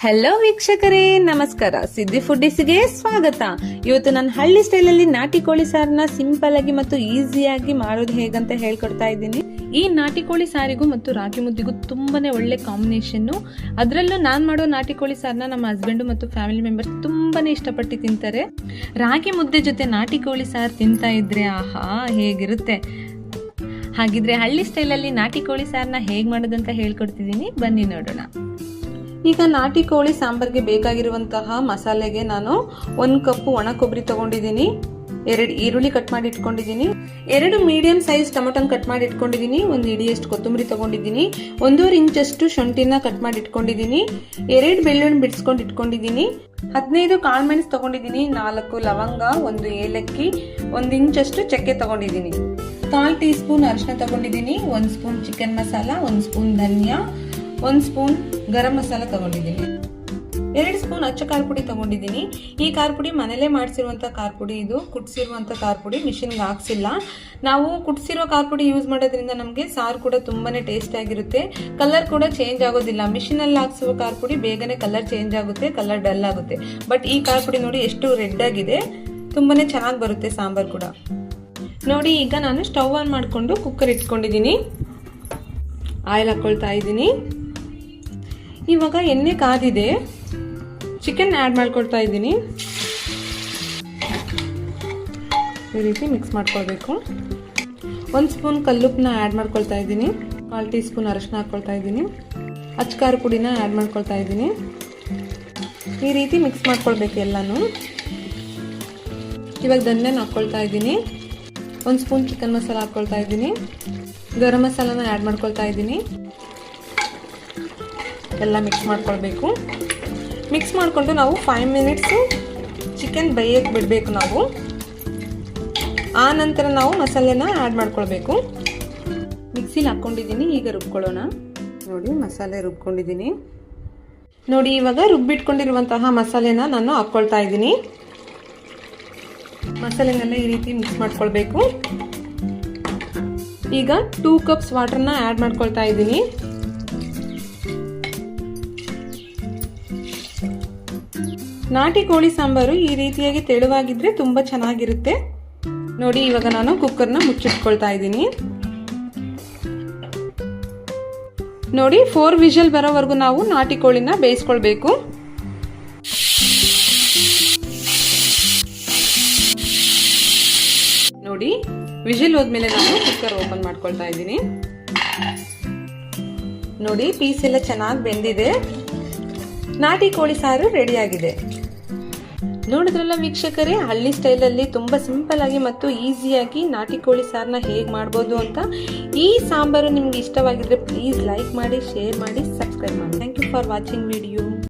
Hello ವೀಕ್ಷಕರೇ, ನಮಸ್ಕಾರ. ಸಿದ್ದಿ ಫುಡ್ಡಿಸ್ಗೆ ಸ್ವಾಗತ. ಇವತ್ತು ನಾನು ಹಳ್ಳಿ ಸ್ಟೈಲಲ್ಲಿ ನಾಟಿ ಕೋಳಿ ಸಾರನ್ನ ಸಿಂಪಲ್ ಆಗಿ ಮತ್ತು ಈಸಿಯಾಗಿ ಮಾಡೋದು ಹೇಗಂತ ಹೇಳ್ಕೊಡ್ತಾ ಇದ್ದೀನಿ. ಈ ನಾಟಿ ಕೋಳಿ ಸಾರಿಗೂ ಮತ್ತು ರಾಗಿ ಮುದ್ದಿಗೂ ತುಂಬಾನೇ ಒಳ್ಳೆ ಕಾಂಬಿನೇಷನ್. ಅದರಲ್ಲೂ ನಾನು ಮಾಡೋ ನಾಟಿ ಕೋಳಿ ಸಾರನ್ನ ನಮ್ಮ ಹಸ್ಬೆಂಡ್ ಮತ್ತು ಫ್ಯಾಮಿಲಿ ಮೆಂಬರ್ಸ್ ತುಂಬಾನೇ ಇಷ್ಟಪಟ್ಟು ತಿಂತಾರೆ. ರಾಗಿ ಮುದ್ದೆ ಜೊತೆ ನಾಟಿ ಕೋಳಿ ಸಾರು ತಿಂತಾ ಇದ್ರೆ ಆಹಾ ಹೇಗಿರುತ್ತೆ. ಹಾಗಿದ್ರೆ ಹಳ್ಳಿ ಸ್ಟೈಲಲ್ಲಿ ನಾಟಿ ಕೋಳಿ ಸಾರನ್ನ ಹೇಗೆ ಮಾಡೋದಂತ ಹೇಳ್ಕೊಡ್ತಿದ್ದೀನಿ, ಬನ್ನಿ ನೋಡೋಣ. ಈಗ ನಾಟಿ ಕೋಳಿ ಸಾಂಬಾರ್ಗೆ ಬೇಕಾಗಿರುವಂತಹ ಮಸಾಲೆಗೆ ನಾನು 1 ಕಪ್ ಒಣ ಕೊಬ್ಬರಿ ತಗೊಂಡಿದ್ದೀನಿ, 2 ಈರುಳ್ಳಿ ಕಟ್ ಮಾಡಿ ಇಟ್ಕೊಂಡಿದ್ದೀನಿ, 2 ಮೀಡಿಯಂ ಸೈಜ್ ಟೊಮೆಟೊ ಕಟ್ ಮಾಡಿ ಇಟ್ಕೊಂಡಿದ್ದೀನಿ, 1 ಇಡಿಯಷ್ಟು ಕೊತ್ತಂಬರಿ ತಗೊಂಡಿದ್ದೀನಿ, 1.5 ಇಂಚಷ್ಟು ಶುಂಠಿನ ಕಟ್ ಮಾಡಿ ಇಟ್ಕೊಂಡಿದ್ದೀನಿ, 2 ಬೆಳ್ಳುಳ್ಳಿ ಬಿಡಿಸ್ಕೊಂಡು ಇಟ್ಕೊಂಡಿದ್ದೀನಿ, 15 ಕಾಳುಮೆಣಸು ತಗೊಂಡಿದ್ದೀನಿ, 4 ಲವಂಗ, 1 ಏಲಕ್ಕಿ, 1 ಇಂಚಷ್ಟು ಚಕ್ಕೆ ತಗೊಂಡಿದ್ದೀನಿ, 1/4 ಟೀ ಸ್ಪೂನ್ ಅರಿಶಿನ ತಗೊಂಡಿದ್ದೀನಿ, 1 ಸ್ಪೂನ್ ಚಿಕನ್ ಮಸಾಲ, 1 ಸ್ಪೂನ್ ಧನಿಯಾ, 1 ಸ್ಪೂನ್ ಗರಂ ಮಸಾಲ ತಗೊಂಡಿದ್ದೀನಿ, 2 ಸ್ಪೂನ್ ಅಚ್ಚ ಖಾರ ಪುಡಿ ತಗೊಂಡಿದ್ದೀನಿ. ಈ ಖಾರ ಪುಡಿ ಮನೇಲೆ ಮಾಡಿಸಿರುವಂಥ ಖಾರ ಪುಡಿ, ಇದು ಕುಟ್ಸಿರುವಂಥ ಖಾರ ಪುಡಿ, ಮಿಷಿನ್ಗೆ ಹಾಕ್ಸಿಲ್ಲ. ನಾವು ಕುಟ್ಸಿರೋ ಖಾರ ಪುಡಿ ಯೂಸ್ ಮಾಡೋದ್ರಿಂದ ನಮಗೆ ಸಾರು ಕೂಡ ತುಂಬಾನೇ ಟೇಸ್ಟ್ ಆಗಿರುತ್ತೆ, ಕಲರ್ ಕೂಡ ಚೇಂಜ್ ಆಗೋದಿಲ್ಲ. ಮಿಷಿನಲ್ಲಿ ಹಾಕ್ಸುವ ಖಾರ ಪುಡಿ ಬೇಗನೆ ಕಲರ್ ಚೇಂಜ್ ಆಗುತ್ತೆ, ಕಲರ್ ಡಲ್ ಆಗುತ್ತೆ. ಬಟ್ ಈ ಖಾರ ಪುಡಿ ನೋಡಿ ಎಷ್ಟು ರೆಡ್ ಆಗಿದೆ, ತುಂಬಾನೇ ಚೆನ್ನಾಗಿ ಬರುತ್ತೆ ಸಾಂಬಾರ್ ಕೂಡ. ನೋಡಿ, ಈಗ ನಾನು ಸ್ಟವ್ ಆನ್ ಮಾಡಿಕೊಂಡು ಕುಕ್ಕರ್ ಇಟ್ಕೊಂಡಿದ್ದೀನಿ, ಆಯಿಲ್ ಹಾಕೊಳ್ತಾ ಇದ್ದೀನಿ. ಇವಾಗ ಎಣ್ಣೆ ಕಾದಿದೆ, ಚಿಕನ್ ಆ್ಯಡ್ ಮಾಡ್ಕೊಳ್ತಾ ಇದ್ದೀನಿ. ಈ ರೀತಿ ಮಿಕ್ಸ್ ಮಾಡ್ಕೊಳ್ಬೇಕು. 1 ಸ್ಪೂನ್ ಕಲ್ಲುಪ್ಪನ್ನ ಆ್ಯಡ್ ಮಾಡ್ಕೊಳ್ತಾ ಇದ್ದೀನಿ, 1/4 ಟೀ ಸ್ಪೂನ್ ಅರಿಶಿನ ಹಾಕ್ಕೊಳ್ತಾ ಇದ್ದೀನಿ, ಅಚ್ಚ ಖಾರ ಪುಡಿನ ಆ್ಯಡ್ ಮಾಡ್ಕೊಳ್ತಾ ಇದ್ದೀನಿ. ಈ ರೀತಿ ಮಿಕ್ಸ್ ಮಾಡ್ಕೊಳ್ಬೇಕು ಎಲ್ಲನೂ. ಇವಾಗ ಧನ್ಯನ ಹಾಕ್ಕೊಳ್ತಾ ಇದ್ದೀನಿ, 1 ಸ್ಪೂನ್ ಚಿಕನ್ ಮಸಾಲ ಹಾಕ್ಕೊಳ್ತಾ ಇದ್ದೀನಿ, ಗರಂ ಮಸಾಲನ ಆ್ಯಡ್ ಮಾಡ್ಕೊಳ್ತಾ ಇದ್ದೀನಿ. ಎಲ್ಲ ಮಿಕ್ಸ್ ಮಾಡ್ಕೊಳ್ಬೇಕು. ಮಿಕ್ಸ್ ಮಾಡಿಕೊಂಡು ನಾವು 5 ಮಿನಿಟ್ಸು ಚಿಕನ್ ಬೇಯಕ್ಕೆ ಬಿಡಬೇಕು ನಾವು. ಆ ನಂತರ ನಾವು ಮಸಾಲೆನ ಆ್ಯಡ್ ಮಾಡ್ಕೊಳ್ಬೇಕು. ಮಿಕ್ಸಿಲಿ ಹಾಕ್ಕೊಂಡಿದ್ದೀನಿ, ಈಗ ರುಬ್ಕೊಳ್ಳೋಣ. ನೋಡಿ, ಮಸಾಲೆ ರುಬ್ಕೊಂಡಿದ್ದೀನಿ. ನೋಡಿ, ಇವಾಗ ರುಬ್ಬಿಟ್ಕೊಂಡಿರುವಂತಹ ಮಸಾಲೆನ ನಾನು ಹಾಕ್ಕೊಳ್ತಾ ಇದ್ದೀನಿ. ಮಸಾಲೆನೆಲ್ಲ ಈ ರೀತಿ ಮಿಕ್ಸ್ ಮಾಡ್ಕೊಳ್ಬೇಕು. ಈಗ 2 ಕಪ್ಸ್ ವಾಟರ್ನ ಆ್ಯಡ್ ಮಾಡ್ಕೊಳ್ತಾ ಇದ್ದೀನಿ. ನಾಟಿ ಕೋಳಿ ಸಾಂಬಾರು ಈ ರೀತಿಯಾಗಿ ತೆಳುವಾಗಿದ್ರೆ ತುಂಬಾ ಚೆನ್ನಾಗಿರುತ್ತೆ. ನೋಡಿ, ಇವಾಗ ನಾನು ಕುಕ್ಕರ್ನ ಮುಚ್ಚಿಟ್ಕೊಳ್ತಾ ಇದ್ದೀನಿ. ನೋಡಿ, 4 ವಿಷಲ್ ಬರೋವರೆಗೂ ನಾವು ನಾಟಿ ಕೋಳಿನ ಬೇಯಿಸ್ಕೊಳ್ಬೇಕು. ನೋಡಿ, ವಿಷಲ್ ಹೋದ್ಮೇಲೆ ನಾನು ಕುಕ್ಕರ್ ಓಪನ್ ಮಾಡ್ಕೊಳ್ತಾ ಇದ್ದೀನಿ. ನೋಡಿ, ಪೀಸ್ ಎಲ್ಲ ಚೆನ್ನಾಗಿ ಬೆಂದಿದೆ, ನಾಟಿ ಕೋಳಿ ಸಾರು ರೆಡಿ ಆಗಿದೆ. ನೋಡಿದ್ರಲ್ಲ ವೀಕ್ಷಕರೇ, ಹಳ್ಳಿ ಸ್ಟೈಲಲ್ಲಿ ತುಂಬ ಸಿಂಪಲ್ ಆಗಿ ಮತ್ತು ಈಸಿಯಾಗಿ ನಾಟಿ ಕೋಳಿ ಸಾರನ್ನ ಹೇಗೆ ಮಾಡ್ಬೋದು ಅಂತ. ಈ ಸಾಂಬಾರು ನಿಮ್ಗೆ ಇಷ್ಟವಾಗಿದ್ರೆ ಪ್ಲೀಸ್ ಲೈಕ್ ಮಾಡಿ, ಶೇರ್ ಮಾಡಿ, ಸಬ್ಸ್ಕ್ರೈಬ್ ಮಾಡಿ. Thank you for watching video.